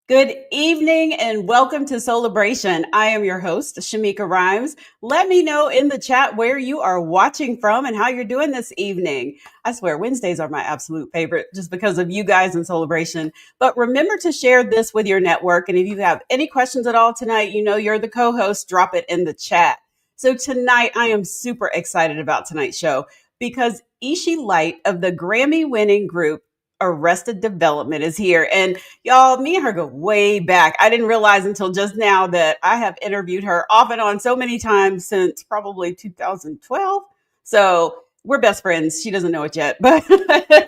Good evening and welcome to Soulibration. I am your host, Shamika Rhymes. Let me know in the chat where you are watching from and how you're doing this evening. I swear Wednesdays are my absolute favorite just because of you guys in Soulibration. But remember to share this with your network. And if you have any questions at all tonight, you know you're the co-host, drop it in the chat. So tonight, I am super excited about tonight's show because Eshe Light of the Grammy-winning group Arrested Development is here. And y'all, me and her go way back. I didn't realize until just now that I have interviewed her off and on so many times since probably 2012. So we're best friends. She doesn't know it yet. But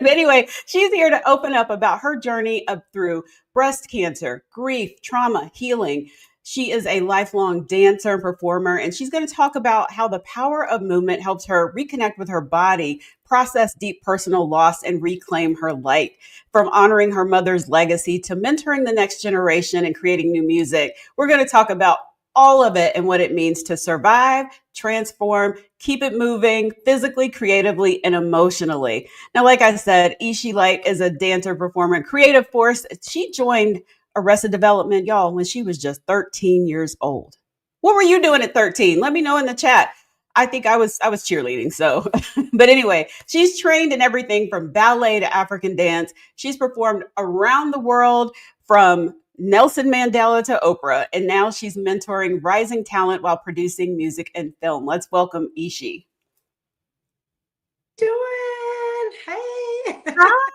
anyway, she's here to open up about her journey up through breast cancer, grief, trauma, healing. She is a lifelong dancer and performer, and she's going to talk about how the power of movement helps her reconnect with her body, process deep personal loss, and reclaim her light. From honoring her mother's legacy to mentoring the next generation and creating new music, we're going to talk about all of it and what it means to survive, transform, keep it moving physically, creatively, and emotionally. Now, like I said, Eshe Light is a dancer, performer, and creative force. She joined Arrested Development, y'all, when she was just 13 years old. What were you doing at 13? Let me know in the chat. I think I was cheerleading. So, but anyway, she's trained in everything from ballet to African dance. She's performed around the world from Nelson Mandela to Oprah. And now she's mentoring rising talent while producing music and film. Let's welcome Eshe. Doing? Hey. Hi.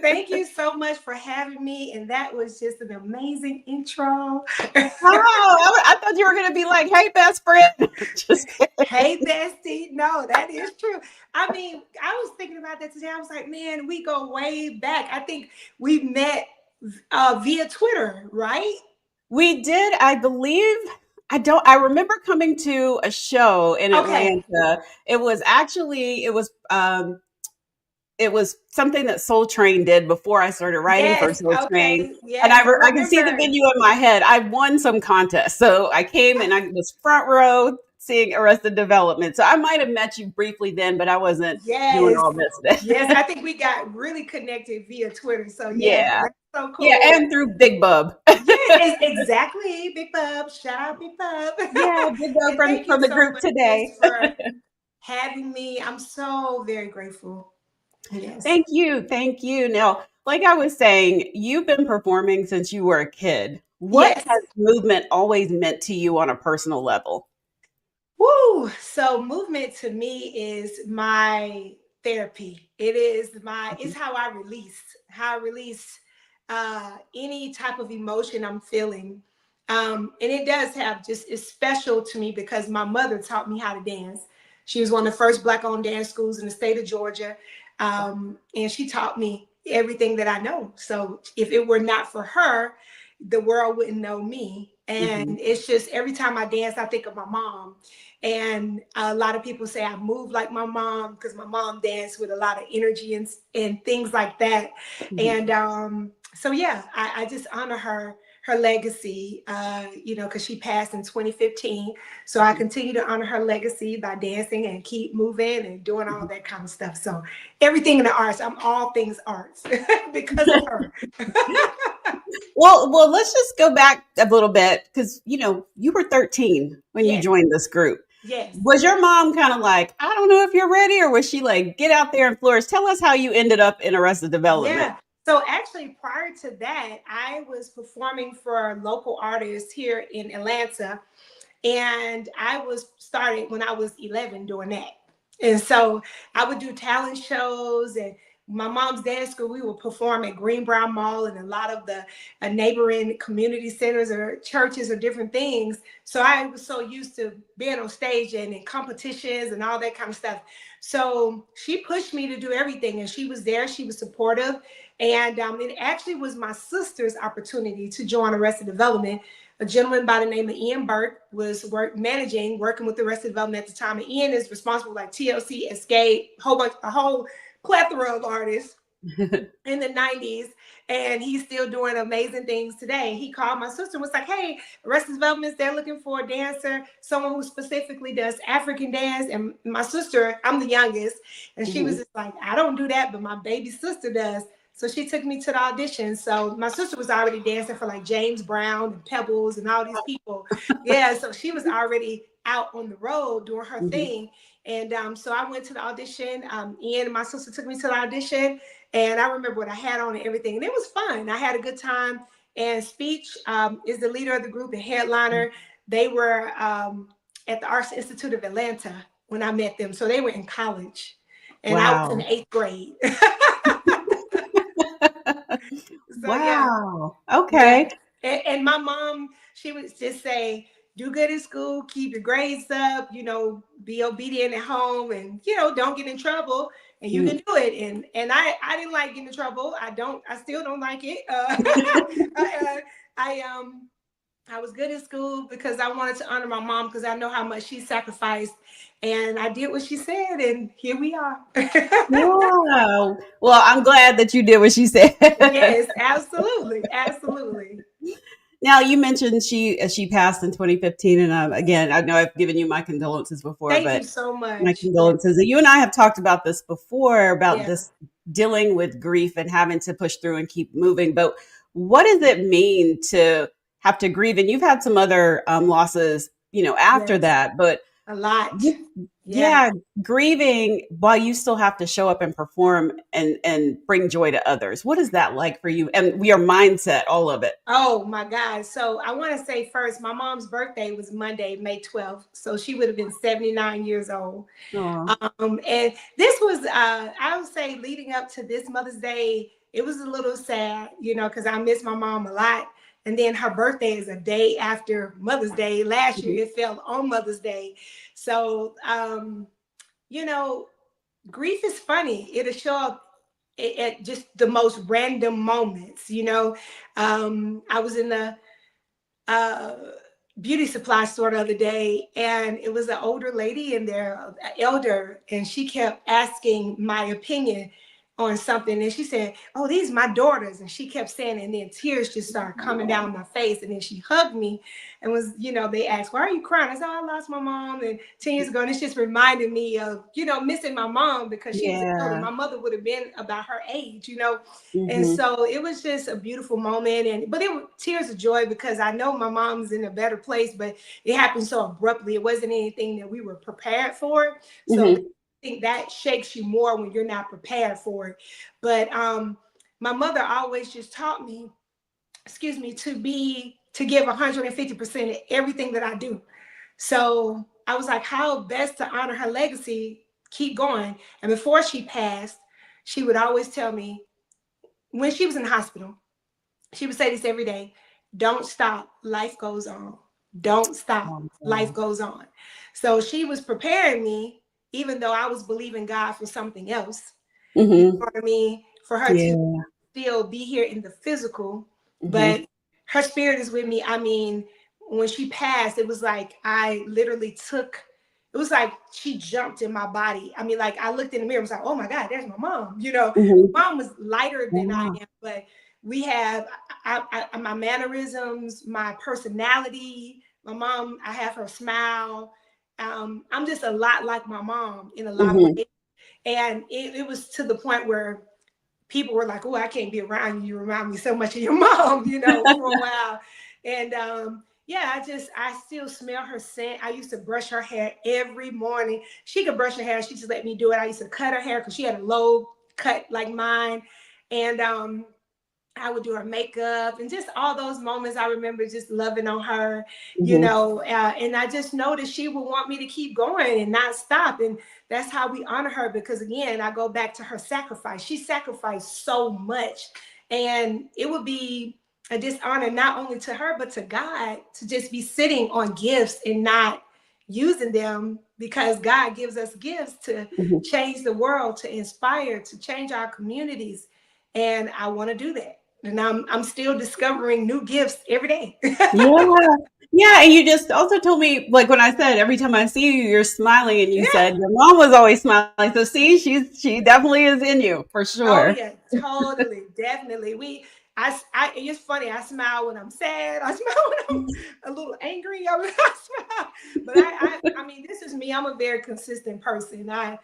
Thank you so much for having me. And that was just an amazing intro. I thought you were going to be like, hey, best friend. Just hey, bestie. No, that is true. I mean, I was thinking about that today. I was like, man, we go way back. I think we met via Twitter, right? We did, I believe. I remember coming to a show in Atlanta. It was something that Soul Train did before I started writing for Soul Train. Yes, and I can see the venue in my head. I won some contest. So I came and I was front row seeing Arrested Development. So I might have met you briefly then, but I wasn't doing all this then. Yes, I think we got really connected via Twitter. So yeah. That's so cool. Yeah, and through Big Bub. Yes, exactly. Big Bub. Shout out Big Bub. Yeah, Big Bub from the group today. For having me. I'm so very grateful. Yes. Thank you. Now, like I was saying, you've been performing since you were a kid. What has movement always meant to you on a personal level? Woo! So movement to me is my therapy. It is it's how I release any type of emotion I'm feeling. And it does have it's special to me because my mother taught me how to dance. She was one of the first Black-owned dance schools in the state of Georgia. And she taught me everything that I know. So if it were not for her, the world wouldn't know me. And it's just every time I dance, I think of my mom. And a lot of people say I move like my mom because my mom danced with a lot of energy and things like that. And so, yeah, I just honor her legacy, because she passed in 2015. So I continue to honor her legacy by dancing and keep moving and doing all that kind of stuff. So everything in the arts, I'm all things arts because of her. Well, let's just go back a little bit because, you were 13 when you joined this group. Yes. Was your mom kind of like, I don't know if you're ready, or was she like, get out there and flourish? Tell us how you ended up in Arrested Development. Yeah. So actually, prior to that, I was performing for local artists here in Atlanta. And I was started when I was 11 doing that. And so I would do talent shows, and my mom's dance school, we would perform at Green Brown Mall and a lot of the neighboring community centers or churches or different things. So I was so used to being on stage and in competitions and all that kind of stuff. So she pushed me to do everything, and she was there. She was supportive. And it actually was my sister's opportunity to join Arrested Development. A gentleman by the name of Ian Burke was working with Arrested Development at the time. And Ian is responsible for like TLC, Escape, a whole plethora of artists in the 90s, and he's still doing amazing things today. He called my sister and was like, hey, Arrested Development, they're looking for a dancer, someone who specifically does African dance. And my sister, I'm the youngest, and she was just like, I don't do that, but my baby sister does. So she took me to the audition. So my sister was already dancing for like James Brown and Pebbles and all these people. Yeah, so she was already out on the road doing her thing. And so I went to the audition. Ian and my sister took me to the audition, and I remember what I had on and everything. And it was fun. I had a good time. And Speech is the leader of the group and headliner. They were at the Arts Institute of Atlanta when I met them. So they were in college. And I was in 8th grade. So, wow. Yeah. Okay. Yeah. And my mom, she would just say, do good in school, keep your grades up, be obedient at home, and don't get in trouble, and you can do it. And I didn't like getting in trouble. I still don't like it. I was good in school because I wanted to honor my mom, because I know how much she sacrificed, and I did what she said, and here we are. Wow. Well, I'm glad that you did what she said. Yes, absolutely. Absolutely. Now, you mentioned she passed in 2015, and again, I know I've given you my condolences before. Thank but you so much. My condolences. You and I have talked about this before, about Yeah. this dealing with grief and having to push through and keep moving. But what does it mean to have to grieve? And you've had some other losses, after Yes. that, but a lot. Yeah, grieving while you still have to show up and perform and bring joy to others. What is that like for you? And your mindset, all of it. Oh my God. So I want to say first, my mom's birthday was Monday, May 12th. So she would have been 79 years old. And this was, I would say, leading up to this Mother's Day, it was a little sad, because I miss my mom a lot. And then her birthday is a day after Mother's Day. Last year, it fell on Mother's Day. So, grief is funny. It'll show up at just the most random moments. I was in the beauty supply store the other day, and it was an older lady in there, an elder, and she kept asking my opinion on something. And she said, oh, these are my daughters. And she kept saying it, and then tears just started coming down my face. And then she hugged me and was, they asked, why are you crying? I said, oh, I lost my mom and 10 years ago. And it's just reminded me of, missing my mom, because she was older. My mother would have been about her age, And so it was just a beautiful moment. But it was tears of joy, because I know my mom's in a better place, but it happened so abruptly. It wasn't anything that we were prepared for. So I think that shakes you more when you're not prepared for it. But my mother always just taught me, to give 150% of everything that I do. So I was like, how best to honor her legacy, keep going. And before she passed, she would always tell me, when she was in the hospital, she would say this every day: don't stop, life goes on. Don't stop, life goes on. So she was preparing me, even though I was believing God for something else. You know what I mean? For her to still be here in the physical, but her spirit is with me. I mean, when she passed, it was like I literally it was like she jumped in my body. I mean, like I looked in the mirror and was like, oh my God, there's my mom. Mom was lighter than I am, but we have my mannerisms, my personality. My mom, I have her smile. I'm just a lot like my mom in a lot of ways. And it was to the point where people were like, oh, I can't be around you. You remind me so much of your mom, for a while. And I still smell her scent. I used to brush her hair every morning. She could brush her hair. She just let me do it. I used to cut her hair because she had a low cut like mine. And I would do her makeup, and just all those moments I remember just loving on her, and I just know that she would want me to keep going and not stop. And that's how we honor her, because again, I go back to her sacrifice. She sacrificed so much, and it would be a dishonor not only to her, but to God, to just be sitting on gifts and not using them, because God gives us gifts to change the world, to inspire, to change our communities. and I want to do that. And I'm still discovering new gifts every day. Yeah. Yeah. And you just also told me, like when I said every time I see you, you're smiling, and you Yeah. said your mom was always smiling. So see, she definitely is in you for Oh sure. yeah, totally, definitely. It's funny. I smile when I'm sad. I smile when I'm a little angry. I smile, but I mean, this is me. I'm a very consistent person. I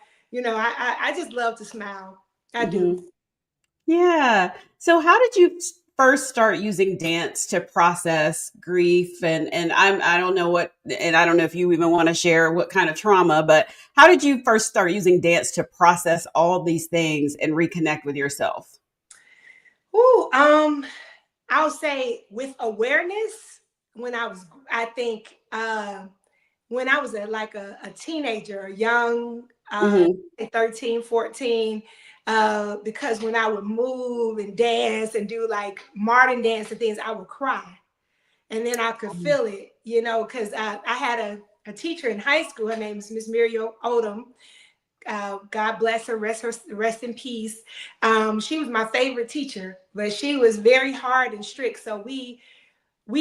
just love to smile. I do. Hmm. Yeah. So how did you first start using dance to process grief, and I don't know what, and I don't know if you even want to share what kind of trauma, but how did you first start using dance to process all these things and reconnect with yourself? Ooh, I'll say with awareness when I think when I was a teenager, a young, Hmm. 13, 14, because when I would move and dance and do like modern dance and things, I would cry. And then I could feel it, because I had a teacher in high school. Her name is Miss Miriam Odom. God bless her, rest in peace. She was my favorite teacher, but she was very hard and strict. So we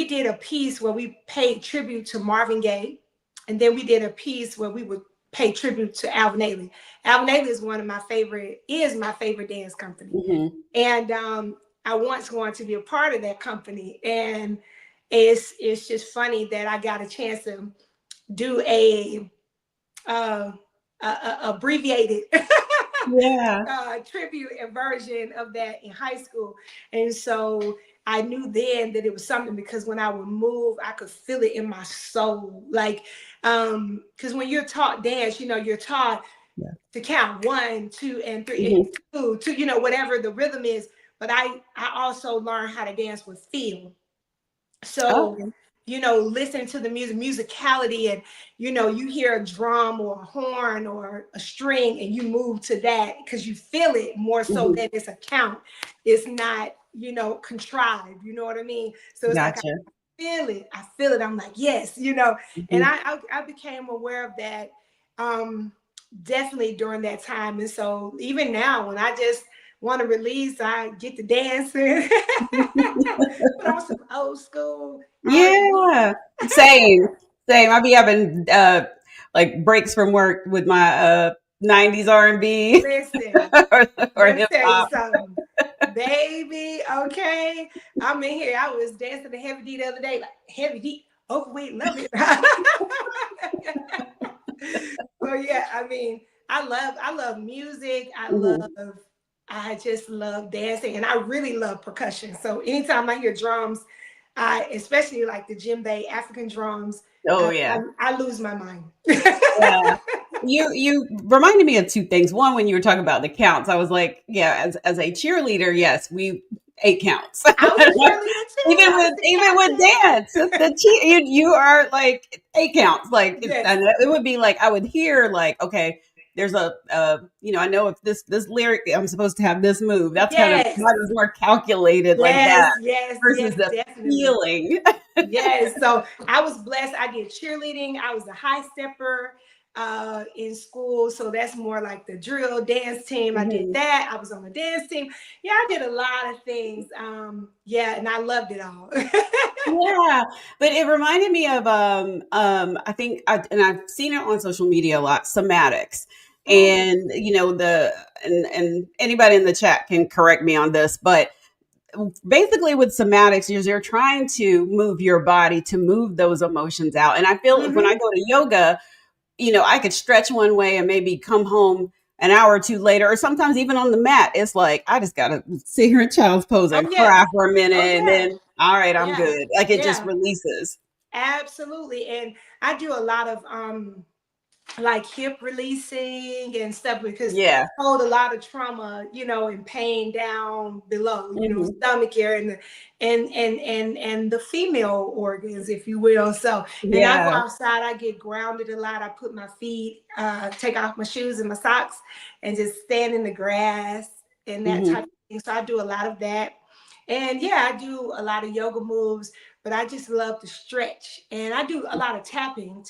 did a piece where we paid tribute to Marvin Gaye, and then we did a piece where we would pay tribute to Alvin Ailey. Alvin Ailey is my favorite dance company, Hmm. and I once wanted to be a part of that company, and it's just funny that I got a chance to do uh, a abbreviated Yeah. tribute and version of that in high school. And so I knew then that it was something because when I would move, I could feel it in my soul. Like, because when you're taught dance, you're taught Yeah. to count one, two, and three, Hmm. two, whatever the rhythm is. But I also learned how to dance with feel. So, Okay. listen to the musicality, and you hear a drum or a horn or a string, and you move to that because you feel it more so Hmm. than it's a count. It's not, contrived. You know what I mean? So it's like Gotcha. feel it. I feel it. I'm like, yes, and Hmm. I became aware of that definitely during that time. And so even now, when I just want to release, I get to dancing, put on some old school R&B. Yeah. Same. Same. I be having like breaks from work with my 90s R&B Listen, or, or let me hip tell you hop. something. Baby, okay. I'm in here. I was dancing to Heavy D the other day, like Heavy D, overweight, love it. So yeah, I mean, I love music. Hmm. I just love dancing, and I really love percussion. So anytime I hear drums, I especially like the djembe African drums, Oh I, yeah. I lose my mind. Yeah. You reminded me of two things. One, when you were talking about the counts, I was like, yeah, as a cheerleader, yes, we eight counts. I was a cheerleader too. even I was with the even with captain. dance, you are like eight counts. Like Yes, and it would be like I would hear like, okay, there's a I know if this lyric I'm supposed to have this move. That's kind of yes, mine was more calculated like that yes, yes, versus yes, the definitely. feeling. Yes. So I was blessed. I did cheerleading. I was a high stepper in school. So that's more like the drill dance team. I did Mhm. that. I was on the dance team. Yeah, I did a lot of things. Yeah, and I loved it all. Yeah, but it reminded me of I think and I've seen it on social media a lot, somatics. Mm, And and anybody in the chat can correct me on this, but basically with somatics, you're trying to move your body to move those emotions out. And I feel when I mm-hmm. go to yoga, I could stretch one way and maybe come home an hour or two later, or sometimes even on the mat, it's like I just gotta sit here in child's pose Oh and yes. cry for a minute, Oh and yeah. then all right, I'm Yeah. good. Like it just Yeah. releases. Absolutely. And I do a lot of like hip releasing and stuff because Yeah. hold a lot of trauma, and pain down below, Hmm. stomach area and the female organs, if you will. So, and I go Yeah. outside, I get grounded a lot. I put my feet, take off my shoes and my socks, and just stand in the grass and that type of Hmm. thing. So I do a lot of that. And yeah, I do a lot of yoga moves, but I just love to stretch. And I do a lot of tapping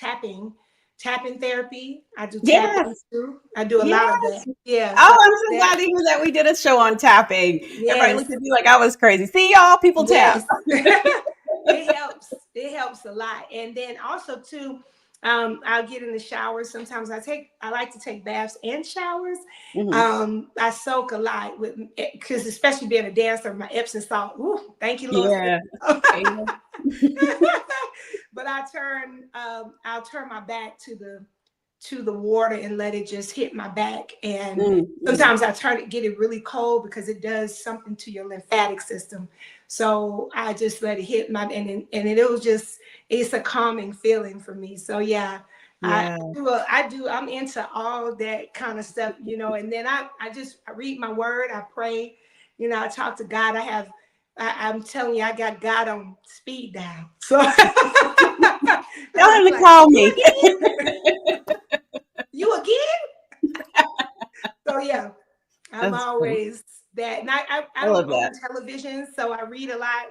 tapping therapy. I do tapping Yes. too. I do a lot of Yes. that. Yeah. Oh, So I'm so that, glad to hear that we did a show on tapping. Everybody yes. looked at me like I was crazy. See, y'all, people tap. Yes. It helps. It helps a lot. And then also too, I'll get in the shower. Sometimes I like to take baths and showers. Mhm. I soak a lot with, because especially being a dancer, my Epsom salt. Ooh, thank you, Lord. Yeah. Amen. But I'll turn my back to the water and let it just hit my back. And Mm, mm. sometimes get it really cold because it does something to your lymphatic system. So I just let it hit my, it's a calming feeling for me. So yeah, Yeah. I'm into all that kind of stuff, and then I read my word, I pray, I talk to God. I'm telling you, I got God on speed dial. So Tell I'm him to like, call you me. again? You again? So yeah, I'm That's funny. always that. And I I don't love own that. television, so I read a lot.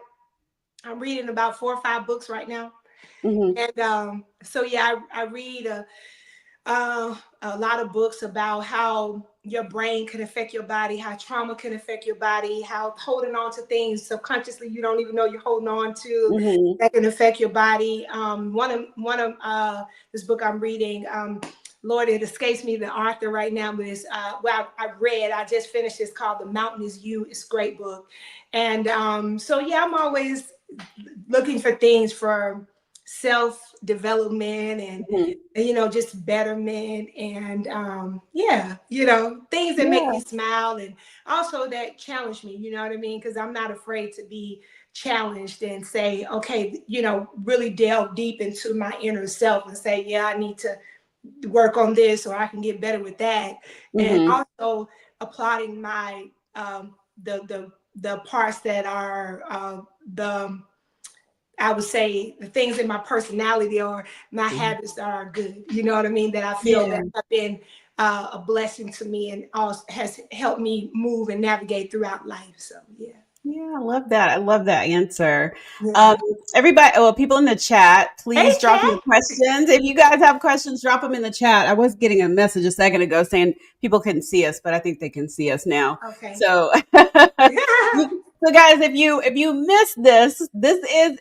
I'm reading about 4 or 5 books right now. Hmm. And so yeah, I read a lot of books about how your brain can affect your body, how trauma can affect your body, how holding on to things subconsciously you don't even know you're holding on to, Hmm. that can affect your body. One of this book I'm reading, Lord, it escapes me the author right now, but it's I just finished. It's called The Mountain Is You. It's a great book, and so yeah, I'm always looking for things for self development Hmm. and just betterment and yeah, things that make me Yeah. smile and also that challenge me, you know what I mean, because I'm not afraid to be challenged and say, okay, really delve deep into my inner self and say, yeah, I need to work on this or I can get better with that. And Hmm. also applauding my the parts that are the I would say the things in my personality or my habits that are good. You know what I mean? That I feel Yeah. that have been a blessing to me and also has helped me move and navigate throughout life. So yeah. Yeah, I love that. I love that answer. Um, Yeah. everybody, well, people in the chat, Hey, please drop Chad. your questions. If you guys have questions, drop them in the chat. I was getting a message a second ago saying people couldn't see us, but I think they can see us now. Okay. So, so guys, if you missed this, this is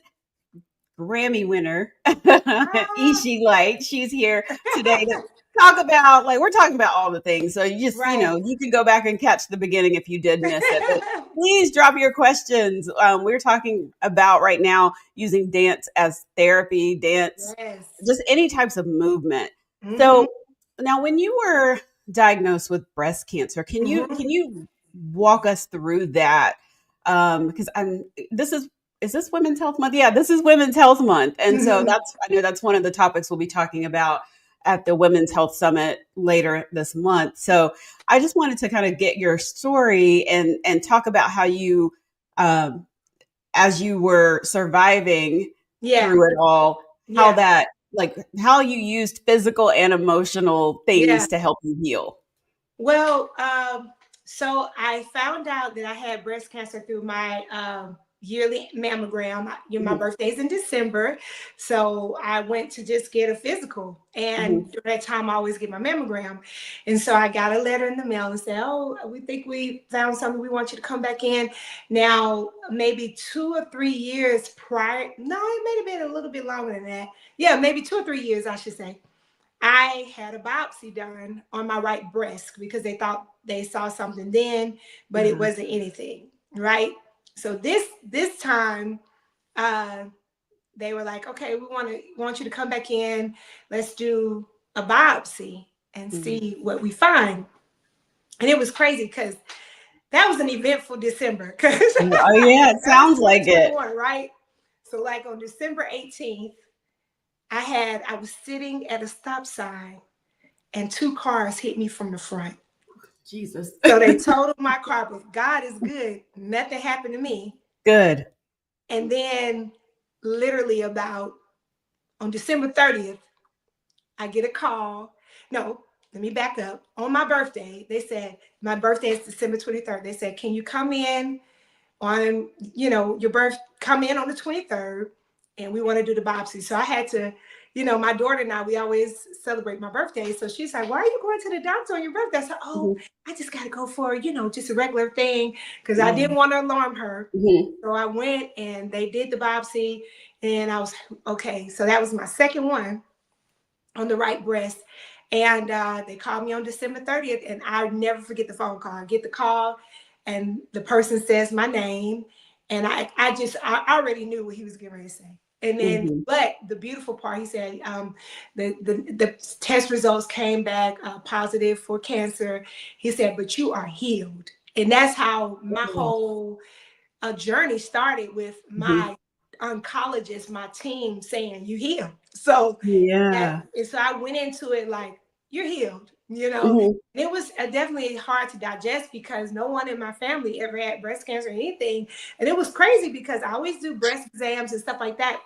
Grammy winner, Eshe Light. She's here today to talk about, like, we're talking about all the things. So you just, Right. you can go back and catch the beginning if you did miss it. But please drop your questions. We're talking about right now using dance as therapy, dance, Yes. just any types of movement. Mm-hmm. So now, when you were diagnosed with breast cancer, can you Mm-hmm. can you walk us through that? Because I'm this is this Women's Health Month? Yeah, this is Women's Health Month. And so Mm-hmm. I know that's one of the topics we'll be talking about at the Women's Health Summit later this month. So I just wanted to kind of get your story and talk about how you, um, as you were surviving Yeah. through it all, how Yeah. that, like, how you used physical and emotional Yeah. things to help you heal. Well, so I found out that I had breast cancer through my yearly mammogram. My Mhm, birthday's in December, so I went to just get a physical. And mhm, during that time, I always get my mammogram. And so I got a letter in the mail and said, "Oh, we think we found something. We want you to come back in." Now, maybe 2 or 3 years prior, no, it may have been a little bit longer than that. Yeah, maybe 2 or 3 years, I should say. I had a biopsy done on my right breast because they thought they saw something then, but it uh-huh, wasn't anything, right? So this time, uh, they were like, okay, we want you to come back in. Let's do a biopsy and mhm. see what we find. And it was crazy because that was an eventful December because Oh yeah, it that was sounds like it. 2021, right? So like on December 18th, I was sitting at a stop sign and 2 cars hit me from the front. Jesus. So they totaled my car, but God is good. Nothing happened to me. Good. And then, literally, about on December 30th, I get a call. No, let me back up. On my birthday, they said, my birthday is December 23rd. They said, can you come in on, your birth, come in on the 23rd and we want to do the biopsy. So I had to, my daughter and I, we always celebrate my birthday. So she's like, why are you going to the doctor on your birthday? I said, oh, I just got to go for, just a regular thing, because I didn't want to alarm her. So I went and they did the biopsy, and I was okay. So that was my second one on the right breast. And they called me on December 30th, and I never forget the phone call. I get the call, and the person says my name, and I already knew what he was getting ready to say. And then, but the beautiful part, he said, the test results came back positive for cancer. He said, but you are healed. And that's how my whole journey started, with my oncologist, my team saying, you healed. So and so I went into it like, you're healed, It was definitely hard to digest, because no one in my family ever had breast cancer or anything. And it was crazy, because I always do breast exams and stuff like that.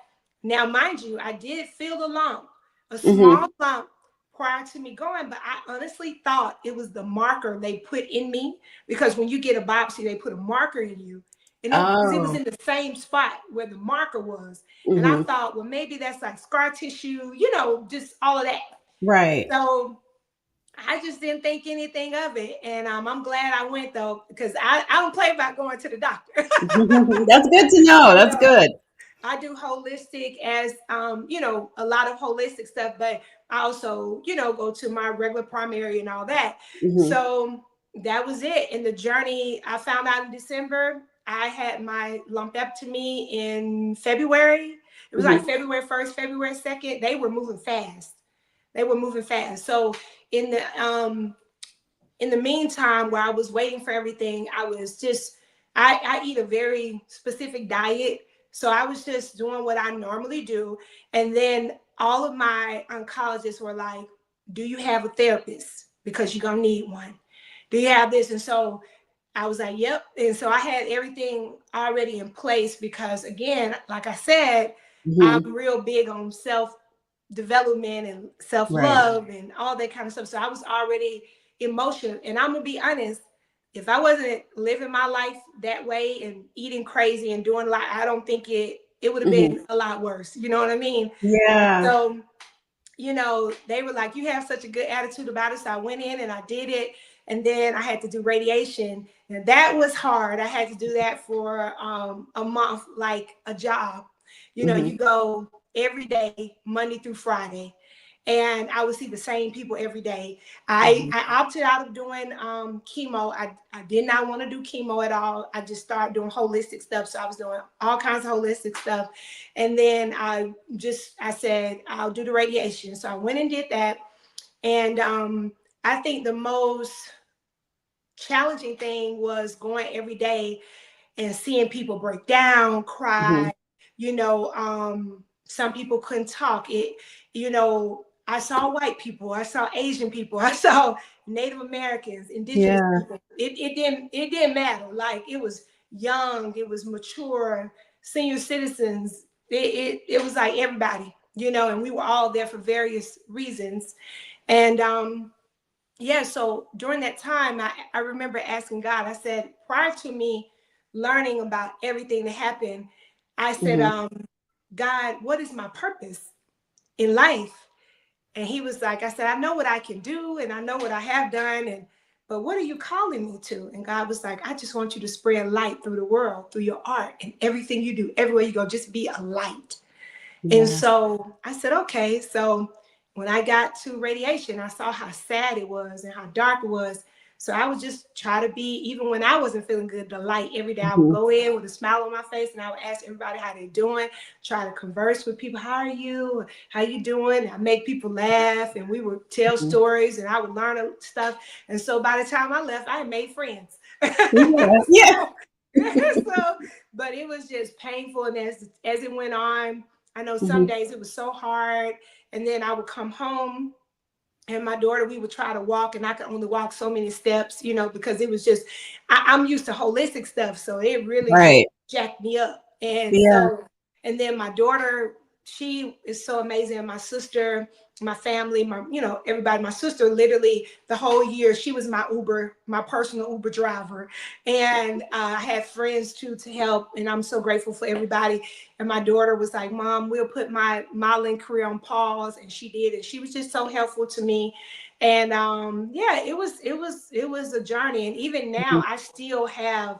Now, mind you, I did feel a lump, a small lump, prior to me going, but I honestly thought it was the marker they put in me, because when you get a biopsy, they put a marker in you. And it was in the same spot where the marker was. And I thought, well, maybe that's like scar tissue, just all of that. Right. So I just didn't think anything of it. And I'm glad I went, though, because I don't play about going to the doctor. That's good to know. That's good. I do holistic as, a lot of holistic stuff, but I also, go to my regular primary and all that. So that was it. In the journey, I found out in December. I had my lumpectomy in February. It was like February 1st, February 2nd. They were moving fast. So in the meantime, while I was waiting for everything, I was just, I eat a very specific diet. So I was just doing what I normally do. And then all of my oncologists were like, do you have a therapist? Because you're going to need one. Do you have this? And so I was like, yep. And so I had everything already in place, because again, like I said, I'm real big on self-development and self-love and all that kind of stuff. So I was already emotional. And I'm going to be honest, if I wasn't living my life that way and eating crazy and doing a lot, I don't think it would have been a lot worse. You know what I mean? Yeah. So, they were like, you have such a good attitude about it. So I went in and I did it. And then I had to do radiation. And that was hard. I had to do that for a month, like a job. You go every day, Monday through Friday. And I would see the same people every day. I opted out of doing chemo. I did not want to do chemo at all. I just started doing holistic stuff. So I was doing all kinds of holistic stuff. And then I said, I'll do the radiation. So I went and did that. And I think the most challenging thing was going every day and seeing people break down, cry. Some people couldn't talk. I saw white people, I saw Asian people, I saw Native Americans, indigenous people. It didn't matter. Like, it was young, it was mature, senior citizens. It was like everybody, and we were all there for various reasons. And so during that time, I remember asking God, I said, prior to me learning about everything that happened, I said, God, what is my purpose in life? And he was like, I said, I know what I can do and I know what I have done, but what are you calling me to? And God was like, I just want you to spread light through the world, through your art and everything you do, everywhere you go, just be a light. And so I said, okay. So when I got to radiation, I saw how sad it was and how dark it was. So I would just try to be, even when I wasn't feeling good, the light every day. I would go in with a smile on my face and I would ask everybody how they're doing, try to converse with people. How are you? How you doing? I make people laugh and we would tell stories and I would learn stuff. And so by the time I left, I had made friends. Yeah. So, but it was just painful. And as it went on, I know some days it was so hard. And then I would come home and my daughter, we would try to walk and I could only walk so many steps, because it was just, I'm used to holistic stuff. So it really just jacked me up. And so, and then my daughter she is so amazing. And my sister, my family, everybody. My sister, literally the whole year, she was my Uber, my personal Uber driver, and I had friends too to help. And I'm so grateful for everybody. And my daughter was like, "Mom, we'll put my modeling career on pause," and she did. And she was just so helpful to me. And yeah, it was a journey. And even now, Mhm. I still have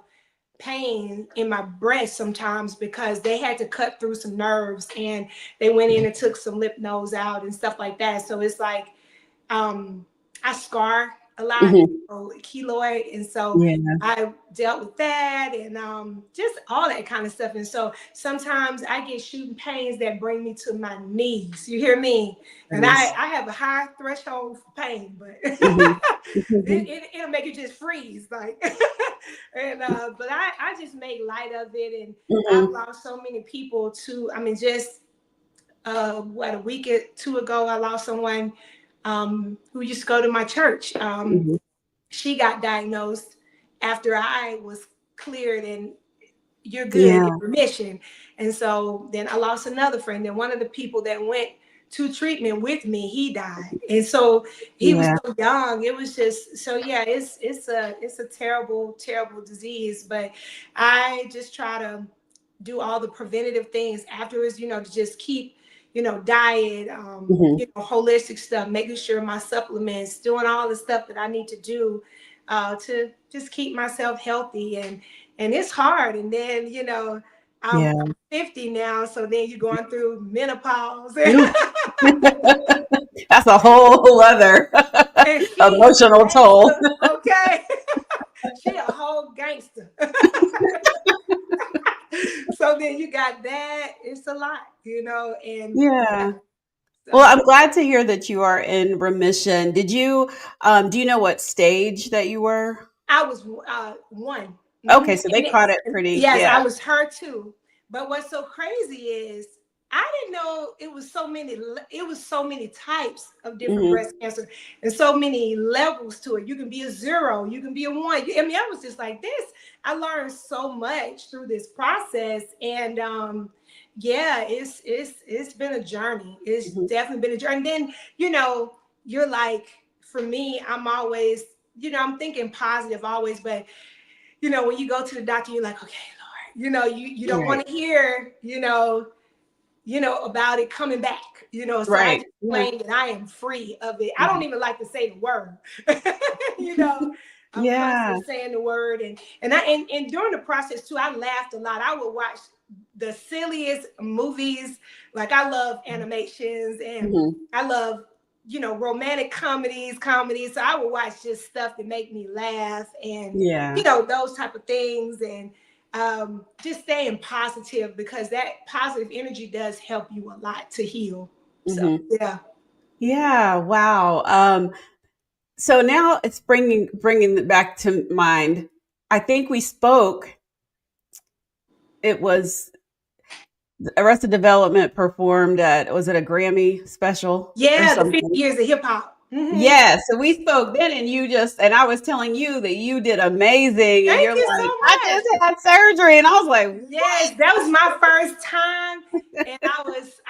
pain in my breast sometimes because they had to cut through some nerves, and they went in and took some lymph nodes out and stuff like that. So it's like um, I scar a lot, Mhm. keloid, and so Yeah. I dealt with that and just all that kind of stuff. And so sometimes I get shooting pains that bring me to my knees. You hear me? And I, Goodness. I have a high threshold for pain, but Mhm. Mhm. it'll make it just freeze, like. And but I just make light of it, and I've Mhm. lost so many people to. I mean, just what, a week or two ago, I lost someone who used to go to my church. Mhm. She got diagnosed after I was cleared and you're good in Yeah. remission. And so then I lost another friend. And one of the people that went to treatment with me, he died. And so he was Yeah. so young. It was just so yeah, it's a terrible, terrible disease. But I just try to do all the preventative things afterwards, to just keep, diet, Mhm. holistic stuff, making sure my supplements, doing all the stuff that I need to do to just keep myself healthy. And it's hard. And then, I'm Yeah. 50 now, so then you're going through menopause. That's a whole other And she a emotional toll. gangster, okay? She a whole gangster. So then you got that. It's a lot, and yeah. Yeah. Well, So I'm glad to hear that you are in remission. Do you know what stage that you were? I was one. Okay, so they And caught it pretty, yes, yeah. I was her too. But what's so crazy is I didn't know it was so many types of different Mhm. breast cancer and so many levels to it. You can be a zero, you can be a one. I mean, I was just like this. I learned so much through this process, and yeah, it's been a journey. It's Mhm. definitely been a journey. And then you're like, for me, I'm always, I'm thinking positive always, but when you go to the doctor, you're like, okay, Lord, you don't Right. want to hear, about it coming back, so I Right. just Yeah. claim that I am free of it. I don't Mhm. even like to say the word, you know. I'm Yeah. constantly saying the word, and during the process too, I laughed a lot. I would watch the silliest movies. Like, I love animations, and Mhm. I love romantic comedies. So I would watch just stuff that make me laugh, and Yeah. those type of things, and just staying positive, because that positive energy does help you a lot to heal. So Mhm. yeah. Yeah. Wow. So now it's bringing it back to mind. I think we spoke. It was Arrested Development performed at, was it a Grammy special or Yeah, the 50 something? years of hip hop. Mm-hmm. Yeah, so we spoke then, and I was telling you that you did amazing, and Thank you're you so like, I much. just had surgery, and I was like, Yes, that was my first time, and I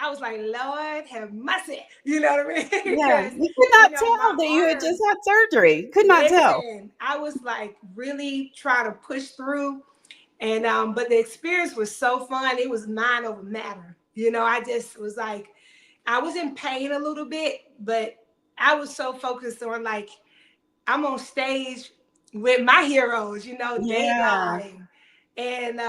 was like, Lord have mercy. You know what I mean? yeah, Because you could not my tell that you had just arteries. had surgery. Could not tell. Listen, I was like really trying to push through, and but the experience was so fun. It was mind over matter. I just was like, I was in pain a little bit, but I was so focused on, like, I'm on stage with my heroes, Yeah, Daylight and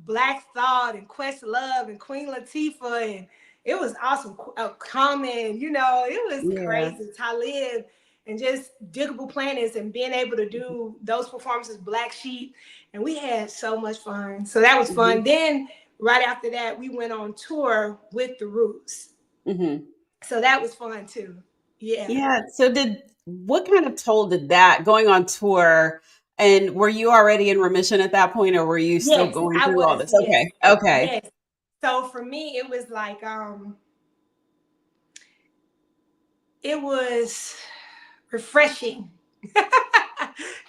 Black Thought and Questlove and Queen Latifah, and it was awesome. Common, it was yeah, crazy. Talib, and just Diggable Planets, and being able to do those performances, Black Sheep, and we had so much fun. So that was hmm fun. Then right after that, we went on tour with the Roots, hmm so that was fun too. Yeah. yeah. So, what kind of toll did that going on tour? And were you already in remission at that point, or were you still Yes, going I through all was. this? Yes, Okay, okay. yes. So for me, it was like it was refreshing.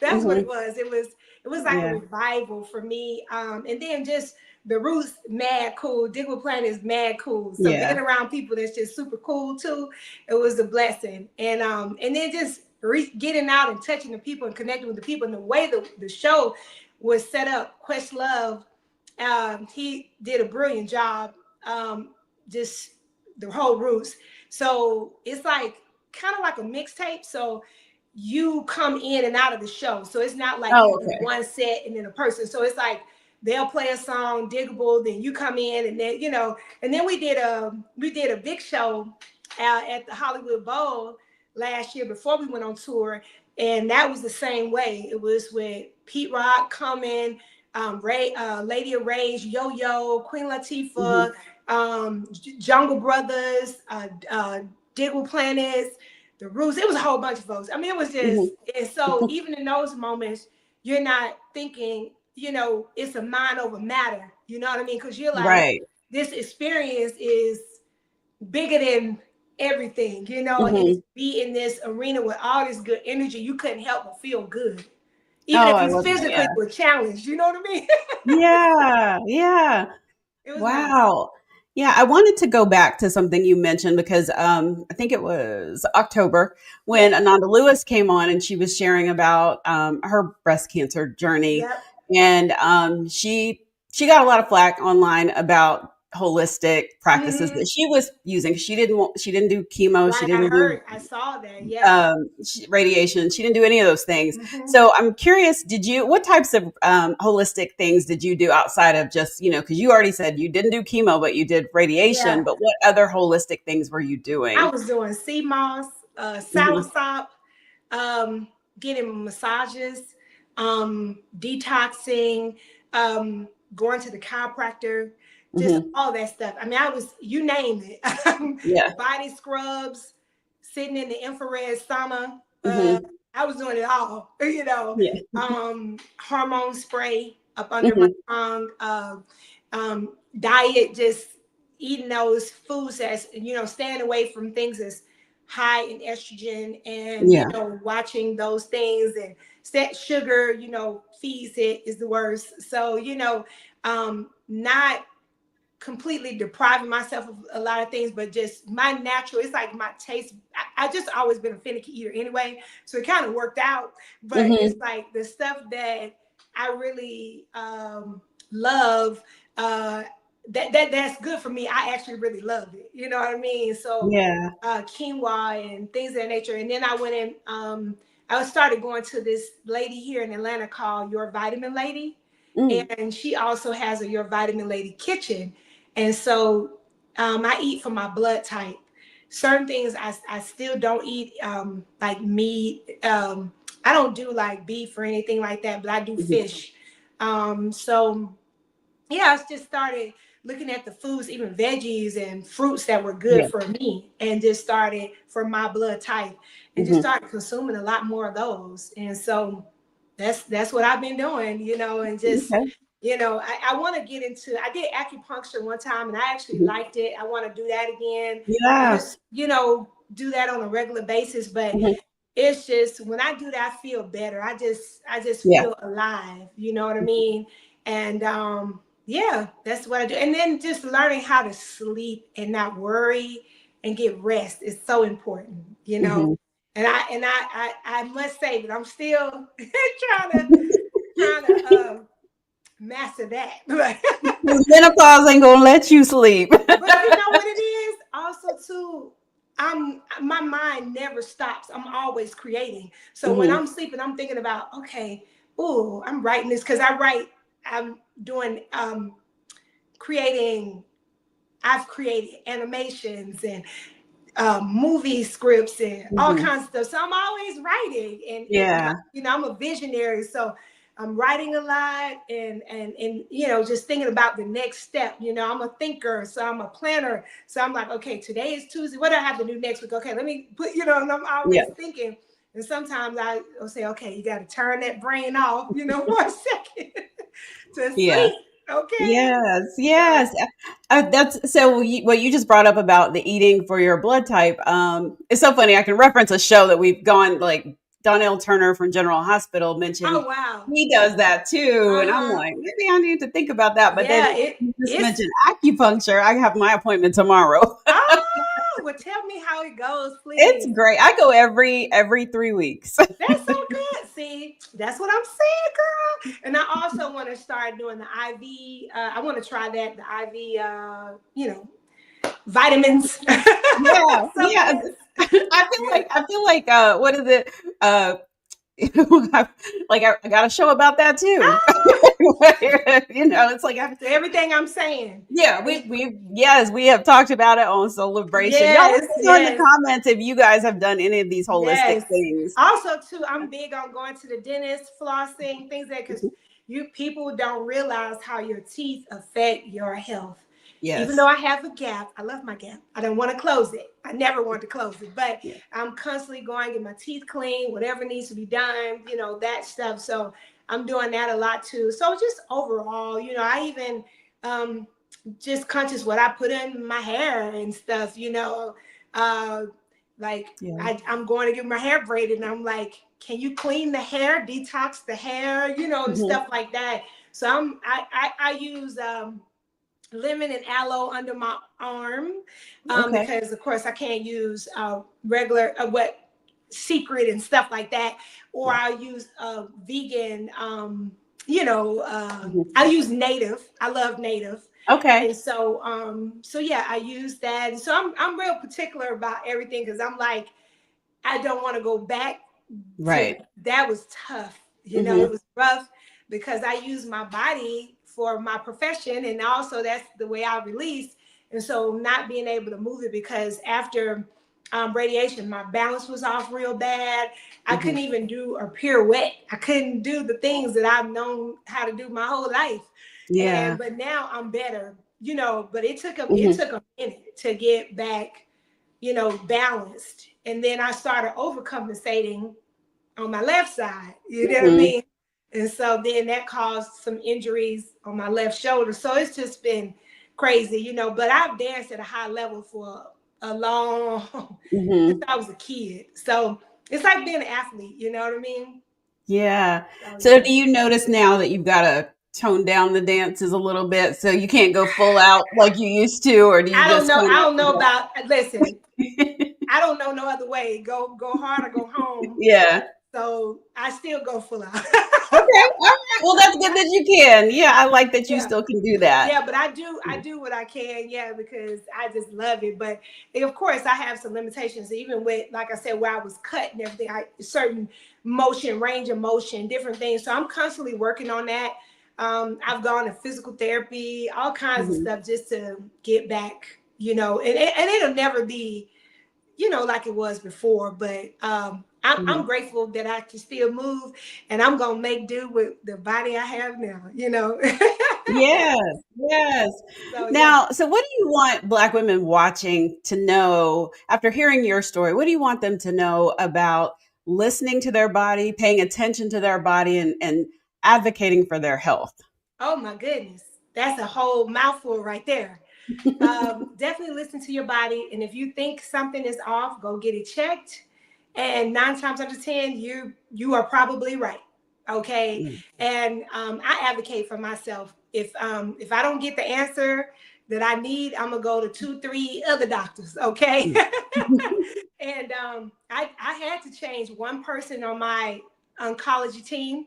That's what it Hmm. was. It was like a Yeah. revival for me. And then just the roots, mad cool. Diggle Planet is mad cool. So being Yeah. around people that's just super cool too, it was a blessing. And then just getting out and touching the people and connecting with the people, and the way the show was set up. Questlove, he did a brilliant job. Just the whole roots. So it's like kind of like a mixtape. So you come in and out of the show. So it's not like you Oh, do okay. one set and then a person. So it's like they'll play a song, Diggable, then you come in, and then and then we did a big show at the Hollywood Bowl last year before we went on tour, and that was the same way. It was with Pete Rock coming, Lady of Rage, Yo Yo, Queen Latifah, Hmm. Jungle Brothers, Diggle Planets, the Roots. It was a whole bunch of folks. I mean, it was just, Hmm. and so even in those moments, you're not thinking, it's a mind over matter. You know what I mean? Because you're like, Right. this experience is bigger than everything, and to Hmm. be in this arena with all this good energy, you couldn't help but feel good. Even Oh, if I you love that. physically Yeah. were challenged, you know what I mean? Yeah. Yeah. It was nice. Wow. Yeah, I wanted to go back to something you mentioned because I think it was October when Yes. Ananda Lewis came on and she was sharing about her breast cancer journey, Yep. and she got a lot of flack online about holistic practices Hmm. that she was using. She didn't do chemo, she Right. I didn't do heard. I saw that. Yep. radiation. She didn't do any of those things. Hmm. So I'm curious, what types of holistic things did you do outside of just, because you already said you didn't do chemo, but you did radiation, Yeah. but what other holistic things were you I doing? was doing sea moss, Hmm. soursop, um, getting massages, detoxing, going to the chiropractor, just Hmm. all that stuff. I mean, you name it. Yeah. Body scrubs, sitting in the infrared sauna. Hmm. I was doing it all, Yeah. hormone spray up under my Hmm. tongue, diet, just eating those foods that's, staying away from things that's high in estrogen, and Yeah. watching those things, and set sugar, feeds it is the worst. So not completely depriving myself of a lot of things, but just my natural, it's like my taste. I just always been a finicky eater anyway, so it kind of worked out. But it's Hmm. like the stuff that I really love, that's good for me. I actually really loved it. You know what I mean? So Yeah. quinoa and things of that nature. And then I went in, I started going to this lady here in Atlanta called Your Vitamin Lady. Mm. And she also has a Your Vitamin Lady kitchen. And so I eat for my blood type. Certain things I still don't eat, like meat. I don't do like beef or anything like that, but I do Hmm. fish. So yeah, I just started looking at the foods, even veggies and fruits that were good Yeah. for me, and just started for my blood type, and just Hmm. started consuming a lot more of those. And so that's what I've been doing, and just Okay. I want to get into. I did acupuncture one time, and I actually Hmm. liked it. I want to do that again, and Yeah. just do that on a regular basis. But Hmm. it's just when I do that, I feel better. I just Yeah. feel alive. You know what I mean? And yeah, that's what I do. And then just learning how to sleep and not worry and get rest is so important. Hmm. And I must say that I'm still trying to master that. Menopause ain't gonna let you sleep. But you know what it is? Also, too, my mind never stops. I'm always creating. So when Hmm. I'm sleeping, I'm thinking about, okay, oh, I'm writing this because I write. I'm doing creating. I've created animations and movie scripts and all Hmm. kinds of stuff. So I'm always writing, and Yeah. I'm a visionary, so I'm writing a lot, and just thinking about the next step. I'm a thinker, so I'm a planner. So I'm like, okay, today is Tuesday. What do I have to do next week? Okay, let me put. And I'm Yeah. always thinking. And sometimes I'll say, okay, you got to turn that brain off, for a second to Yeah. sleep. Okay. Yes, So yes. That's so. What you just brought up about the eating for your blood type, it's so funny. I can reference a show that we've gone like Donnell Turner from General Hospital mentioned Oh wow. he does that too. And I'm Uh-huh. like, maybe I need to think about that. But then Yeah, you just it's mentioned acupuncture. I have my appointment tomorrow. oh well tell me how it goes, It's please. great. I go every 3 weeks. That's so good. See, that's what I'm saying, girl. And I also want to start doing the IV. I want to try that, the IV, vitamins, Yeah, yeah. supplements. Yeah. I feel like what is it? Uh like I got a show about that too. Ah, It's like so everything I'm saying. yeah, It, yes, we have talked about it on Soulibration. Y'all let yes, me know in the yes. comments if you guys have done any of these holistic Yes. things. Also, too, I'm big on going to the dentist, flossing, things that because you people don't realize how your teeth affect your health. Even though Yes. I have a gap, I love my gap. I don't want to close it. I never want to close it, but Yeah. I'm constantly going to get my teeth clean, whatever needs to be done, that stuff. So I'm doing that a lot too. So just overall, I even um, just conscious what I put in my hair and stuff, uh, like Yeah. I'm going to get my hair braided, and I'm like, can you clean the hair, detox the hair, and Hmm. stuff like that. So I use lemon and aloe under my arm Okay. because of course I can't use regular what secret and stuff like that, or Yeah. I'll use vegan. Hmm. I use native. I love native. Okay. And so yeah, I use that. And so I'm real particular about everything because I'm like, I don't want to go back to Right. that. Was tough. It Hmm. was rough because I use my body for my profession, and also that's the way I release. And so not being able to move it because after radiation, my balance was off real bad. I Hmm. couldn't even do a pirouette. I couldn't do the things that I've known how to do my whole life. And Yeah. but now I'm better, but it Hmm. took a minute to get back, balanced. And then I started overcompensating on my left side, you know what I Hmm. mean? And so then that caused some injuries on my left shoulder. So it's just been crazy, but I've danced at a high level for a long, since Hmm. I was a kid. So it's like being an athlete, you know what I mean? Yeah. So So yeah. do you notice now that you've got to tone down the dances a little bit so you can't go full out like you used to, or do you I don't just know. kind I of don't know about listen, I don't know no other way. Go hard or go home. yeah. So I still go full out. Okay. All right. Well, that's good that you can. Yeah, I like that you Yeah. still can do that. Yeah, but I do what I can, yeah, because I just love it. But of course I have some limitations, even with, like I said, where I was cut and everything, I certain motion, range of motion, different things. So I'm constantly working on that. I've gone to physical therapy, all kinds of Hmm. stuff just to get back, and it'll never be, like it was before. But I'm Hmm. grateful that I can still move, and I'm gonna make do with the body I have now. Yes, yes. So yeah. Now, so what do you want Black women watching to know after hearing your story? What do you want them to know about listening to their body, paying attention to their body, and advocating for their health? Oh my goodness, that's a whole mouthful right there. Definitely listen to your body, and if you think something is off, go get it checked. And 9 times out of 10, you are probably right. Okay, Mm, and I advocate for myself. If I don't get the answer that I need, I'm gonna go to 2, 3 other doctors. Okay, mm. and I had to change one person on my oncology team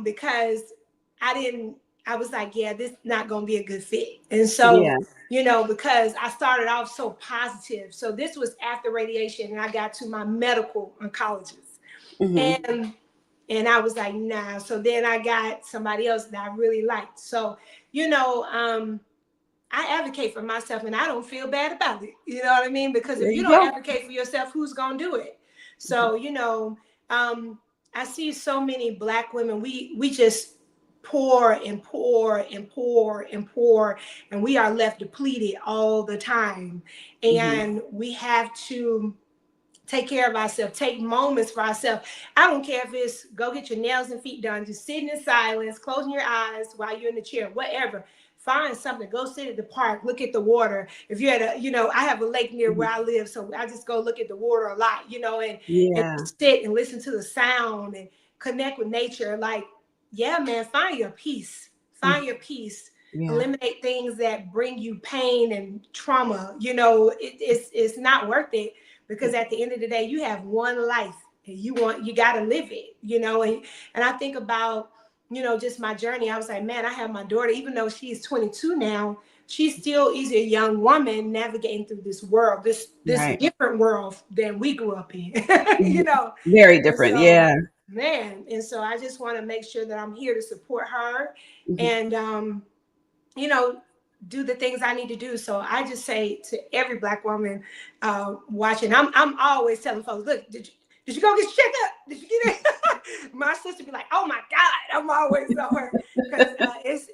because I didn't. I was like, yeah, this is not going to be a good fit. And so, Yeah. because I started off so positive. So this was after radiation, and I got to my medical oncologist, Hmm. and I was like, nah. So then I got somebody else that I really liked. So, you know, um, I advocate for myself, and I don't feel bad about it. You know what I mean? Because There if you you don't go. advocate for yourself, who's going to do it? Mhm. So, um, I see so many Black women. We just pour and pour and pour and pour, and we are left depleted all the time. Mhm. And we have to take care of ourselves, take moments for ourselves. I don't care if it's go get your nails and feet done, just sitting in silence, closing your eyes while you're in the chair, whatever. find something. Go sit at the park, look at the water. If you're at a, I have a lake near where I live, so I just go look at the water a lot, and Yeah. just sit and listen to the sound and connect with nature. Like, yeah, man, find your peace. Find your peace. Yeah. Eliminate things that bring you pain and trauma. It's not worth it, because at the end of the day, you have one life and you got to live it. And I think about, just my journey. I was like, man, I have my daughter, even though she's 22 now, she still is a young woman navigating through this world, this Right. different world than we grew up in. Mhm. you know. Very And different. so, Yeah. man, and so I just want to make sure that I'm here to support her, Mhm. and you know, do the things I need to do. So I just say to every Black woman watching, I'm always telling folks, look, did you go get checked up? Did you get it? My sister be like, oh my God, I'm always on her, because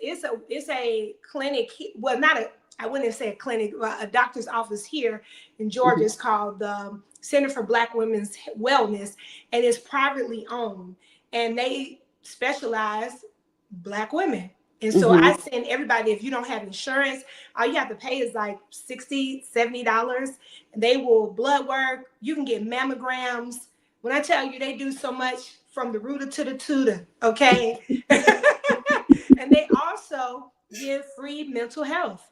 it's a clinic. Well, not a, I wouldn't say a clinic, a doctor's office here in Georgia. Mhm. It's called the Center for Black Women's Wellness, and it's privately owned, and they specialize Black women. And so I Mhm. send everybody, if you don't have insurance, all you have to pay is like $60, $70. They will blood work. You can get mammograms. When I tell you, they do so much from the rooter to the tutor, okay? And they also give free mental health.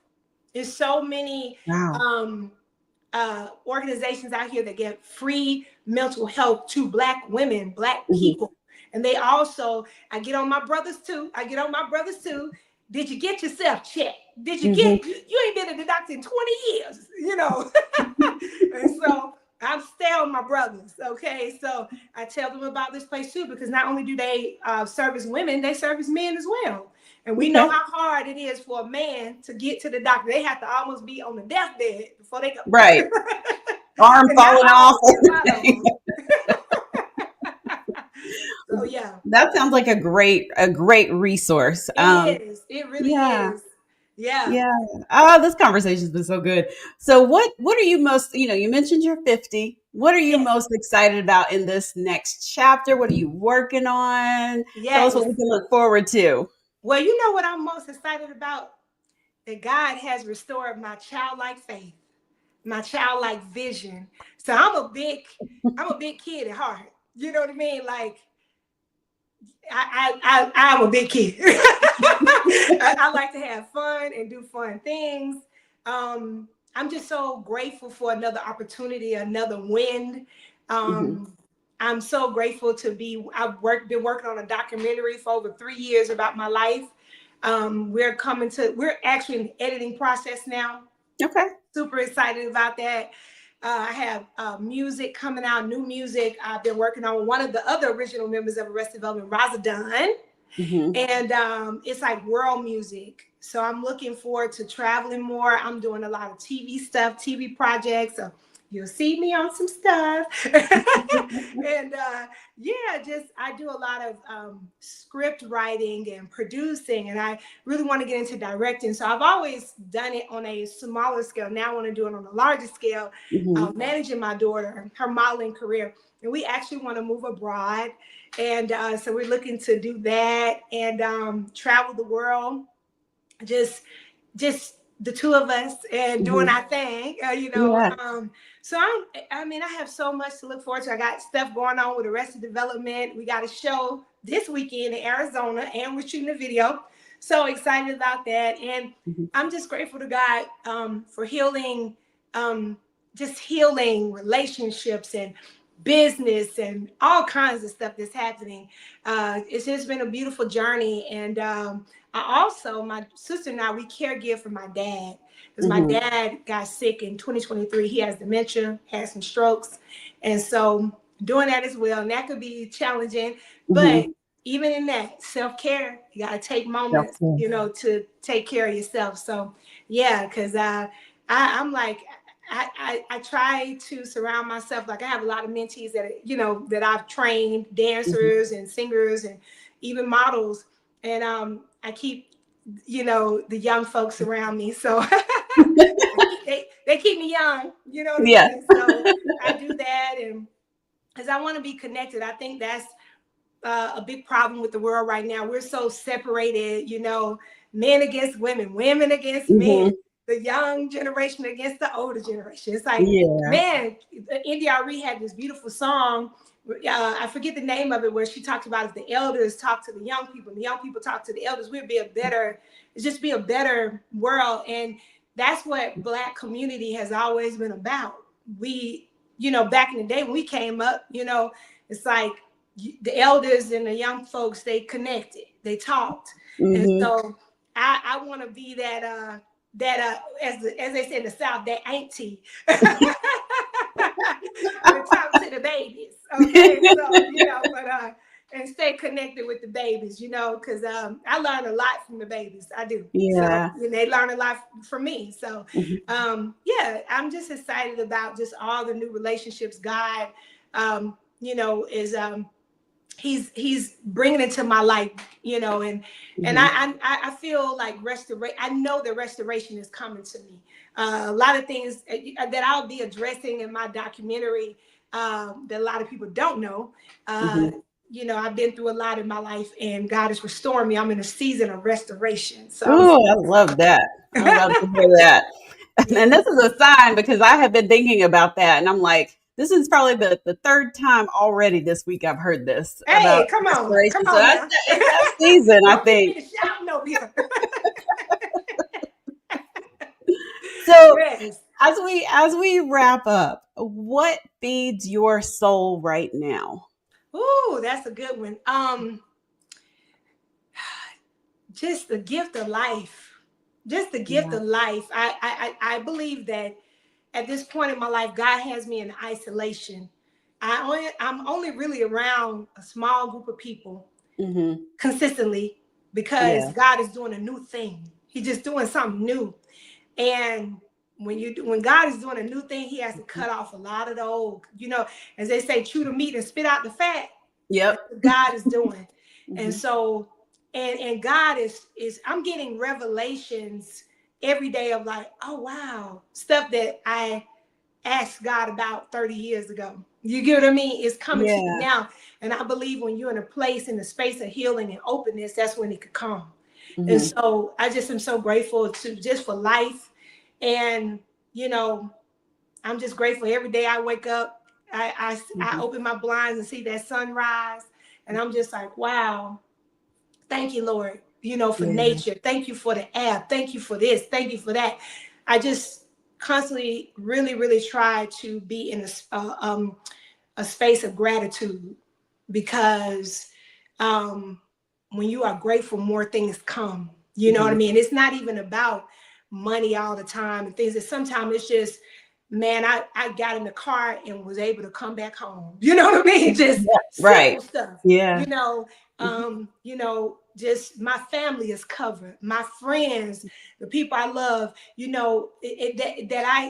There's so many Wow. organizations out here that give free mental health to Black women, Black Mhm. people. And they also, I get on my brothers too. I get on my brothers too. Did you get yourself checked? Did you Mhm. get, you ain't been to the doctor in 20 years, And so I'm stay on my brothers, okay? So I tell them about this place too, because not only do they service women, they service men as well. And we know Okay. how hard it is for a man to get to the doctor. They have to almost be on the deathbed before they go. Right. Arm And not falling off. all, but a lot of them. So yeah, That sounds like a great resource. it is. It really Yeah. is. Yeah. Yeah. Oh, this conversation's been so good. So what are you most, you mentioned you're 50. What are you Yes. most excited about in this next chapter? What are you working on? Tell us what Yes. we can look forward to. Well, you know what I'm most excited about? That God has restored my childlike faith, my childlike vision. So I'm a big kid at heart. You know what I mean? Like I'm a big kid. I like to have fun and do fun things. I'm just so grateful for another opportunity, another win. Mhm. Um, I'm so grateful to be. Been working on a documentary for over 3 years about my life. We're actually in the editing process now. Okay. Super excited about that. I have music coming out, new music. I've been working on one of the other original members of Arrested Development, Raza Dunn, Mhm. and it's like world music. So I'm looking forward to traveling more. I'm doing a lot of TV stuff, TV projects. So you'll see me on some stuff. And yeah, just I do a lot of script writing and producing, and I really want to get into directing. So I've always done it on a smaller scale. Now I want to do it on a larger scale, Mhm. managing my daughter, her modeling career. And we actually want to move abroad. And so we're looking to do that and travel the world, just just the two of us and doing Mhm. our thing, Yeah. so I mean, I have so much to look forward to. I got stuff going on with Arrested Development. We got a show this weekend in Arizona, and we're shooting a video. So excited about that. And Mhm. I'm just grateful to God for healing, just healing relationships and business and all kinds of stuff that's happening. It's just been a beautiful journey. And I also, my sister and I, we caregive for my dad, because my Mhm. dad got sick in 2023. He has dementia, had some strokes. And so doing that as well. And that could be challenging. But Mhm. even in that, self-care, you got to take moments, Self-care. to take care of yourself. So yeah, because I'm like, I try to surround myself. Like I have a lot of mentees that I've trained, Mhm. dancers and singers and even models. And I keep, the young folks around me. So they keep me young, you know what I Yeah. mean? So I do that, and because I want to be connected. I think that's a big problem with the world right now. We're so separated, men against women, women against men, Mhm. the young generation against the older generation. It's like, Yeah. man, NDRE had this beautiful song. I forget the name of it, where she talked about if the elders talk to the young people and the young people talk to the elders, we'd be a better, it's just be a better world. And that's what Black community has always been about. We, back in the day when we came up, it's like the elders and the young folks, they connected, they talked. And Mhm. so I want to be that as they say in the South, that auntie to talk to the babies. Okay, so but and stay connected with the babies, because I learn a lot from the babies. I do. So Yeah. they learn a lot from me. So Mhm. yeah, I'm just excited about just all the new relationships God is he's bringing into my life, and Mhm. I feel like restoration. I know the restoration is coming to me. A lot of things that I'll be addressing in my documentary, that a lot of people don't know. uh, Mhm. I've been through a lot in my life, and God is restoring me. I'm in a season of restoration, so I'm Ooh, I love that. I love to hear that. And yeah. this is a sign because I have been thinking about that, and I'm like, this is probably the third time already this week I've heard this about Hey, come restoration. So on that's now. it's that season, I Don't get think. me to shouting over here. So Yes. as we wrap up, what feeds your soul right now? Ooh, that's a good one. Just the gift of life. Just the gift Yeah. of life. I believe that at this point in my life, God has me in isolation. I'm only really around a small group of people Hmm. consistently, because Yeah. God is doing a new thing. He's just doing something new. And when God is doing a new thing, he has to cut off a lot of the old, as they say, chew the meat and spit out the fat. Yep. That's what God is doing. And Hmm. so, and God is I'm getting revelations every day of like, oh wow, stuff that I asked God about 30 years ago. You get what I mean? It's coming to you Yeah. now. And I believe when you're in a place, in the space of healing and openness, that's when it could come. And Hmm. so I just am so grateful to just for life. And, you know, I'm just grateful every day I wake up. I Hmm. open my blinds and see that sunrise. And I'm just like, wow, thank you, Lord, for Yeah. nature. Thank you for the air. Thank you for this. Thank you for that. I just constantly really, really try to be in a space of gratitude, because um, when you are grateful, more things come. You know what I Hmm. mean? It's not even about money all the time and things. That sometimes it's just, man, I got in the car and was able to come back home. You know what I mean? Just Yeah. Right. simple stuff. Yeah. You know, Mhm. just my family is covered. My friends, the people I love,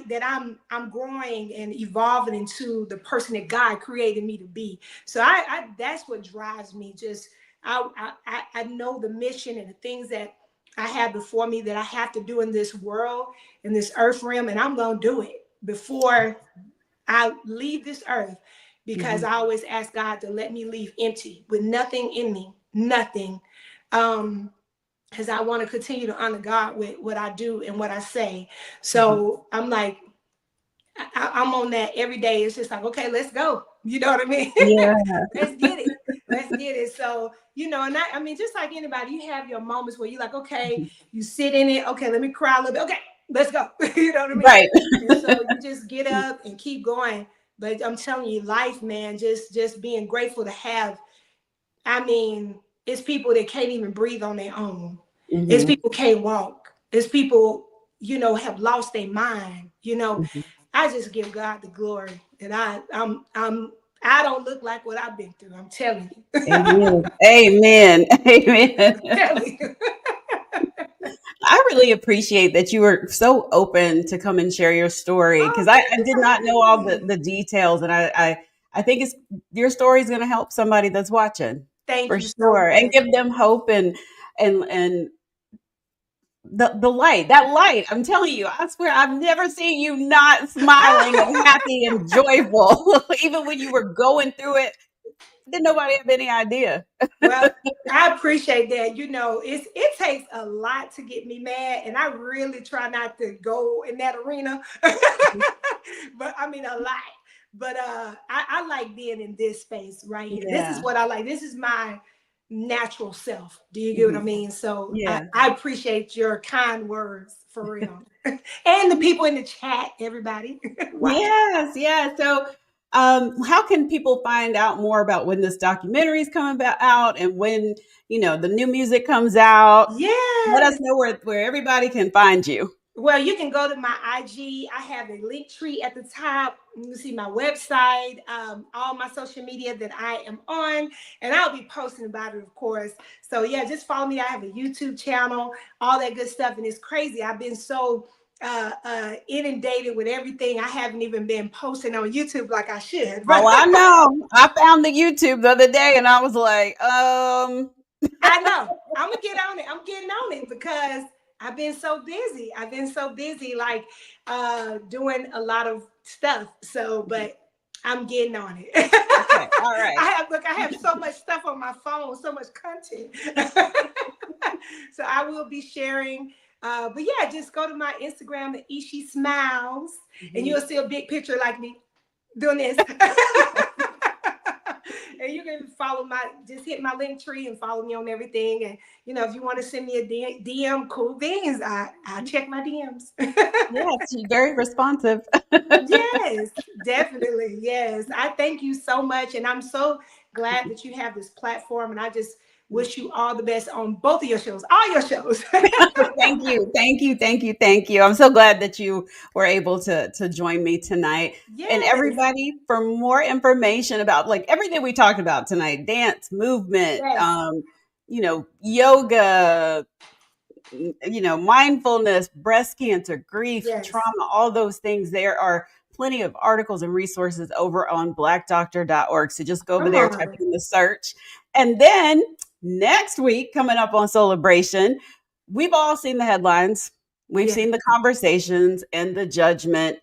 that I'm growing and evolving into the person that God created me to be. So I that's what drives me. Just I know the mission and the things that I have before me that I have to do in this world, in this earth realm, and I'm gonna do it before I leave this earth, because Mhm. I always ask God to let me leave empty with nothing in me, nothing. Because I want to continue to honor God with what I do and what I say. Mhm. So I'm like, I'm on that every day. It's just like, okay, let's go. You know what I mean? Yeah. Let's get it. Let's get it. So, and I mean, just like anybody, you have your moments where you're like, okay, Mhm. you sit in it. Okay, let me cry a little bit. Okay, let's go. You know what I mean? Right. And so you just get up and keep going. But I'm telling you, life, man, just being grateful to have. I mean, it's people that can't even breathe on their own. It's Mhm. people can't walk. It's people, have lost their mind. Mhm. I just give God the glory, and I don't look like what I've been through. I'm telling you. Amen. Amen. Amen. Telling you. I really appreciate that you were so open to come and share your story Oh, because I, thank I you did for not know having all the, me. the details, and I think your story is going to help somebody that's watching Thank for you so sure, and much. give them hope and the light, that light. I'm telling you, I swear, I've never seen you not smiling and happy and joyful, even when you were going through it. Didn't nobody have any idea. Well, I appreciate that. You know, it takes a lot to get me mad, and I really try not to go in that arena. But I mean, a lot. But I like being in this space right here. This is Yeah. what I like. This is my natural self. Do you get what I Mhm. mean? So Yeah. I appreciate your kind words for real, and the people in the chat, everybody watching. Yes, yeah. So, how can people find out more about when this documentary is coming out and when the new music comes out? Let us Yes. know where everybody can find you. Well, you can go to my IG. I have a link tree at the top. You can see my website, all my social media that I am on, and I'll be posting about it, of course. So yeah, just follow me. I have a YouTube channel, all that good stuff, and it's crazy. I've been so inundated with everything. I haven't even been posting on YouTube like I should. But Oh, I know. I found the YouTube the other day, and I was like, I know. I'm gonna get on it. I'm getting on it because I've been so busy. I've been so busy, like doing a lot of stuff. So, but I'm getting on it. okay, all right. I have so much stuff on my phone, so much content. So I will be sharing. But yeah, just go to my Instagram, the Eshe Smiles, and Mhm. you'll see a big picture like me doing this. And you can follow just hit my link tree and follow me on everything. And if you want to send me a DM, cool things. I check my DMs. Yes, she's very responsive. Yes, definitely. Yes. I thank you so much. And I'm so glad that you have this platform. And I just wish you all the best on both of your shows, all your shows. Thank you. Thank you. Thank you. Thank you. I'm so glad that you were able to join me tonight. And Yes. everybody, for more information about like everything we talked about tonight, dance, movement, Yes. yoga, mindfulness, breast cancer, grief, Yes. trauma, all those things. There are plenty of articles and resources over on blackdoctor.org. So just go over Come there, type on. in the search. And then next week, coming up on Soulibration, we've all seen the headlines. We've Yeah. seen the conversations and the judgment,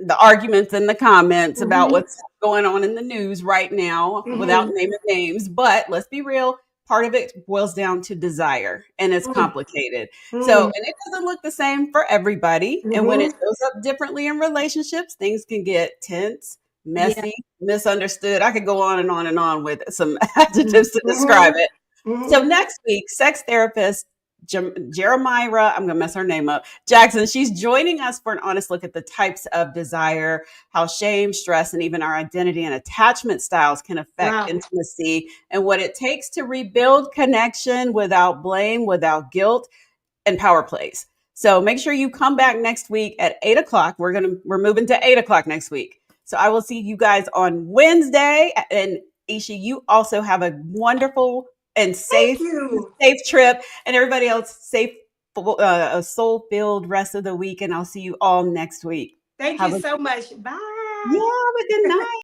the arguments in the comments about Mm-hmm. what's going on in the news right now without Mm-hmm. naming names. But let's be real, part of it boils down to desire and it's complicated. So, Mm-hmm. and it doesn't look the same for everybody. And when it Mm-hmm. shows up differently in relationships, things can get tense, Yeah. messy, misunderstood. I could go on and on and on with some Mm-hmm. adjectives to describe it. So Mm-hmm. next week, sex therapist Jeremiah, I'm going to mess her name up, Jackson, she's joining us for an honest look at the types of desire, how shame, stress, and even our identity and attachment styles can affect Wow. intimacy, and what it takes to rebuild connection without blame, without guilt, and power plays. So make sure you come back next week at 8 o'clock. We're moving to 8 o'clock next week. So I will see you guys on Wednesday. And Eshe, you also have a wonderful and Thank safe, you. safe trip, and everybody else safe, a soul filled rest of the week. And I'll see you all next week. Thank Have you a so much. Yeah, Bye. have a good night.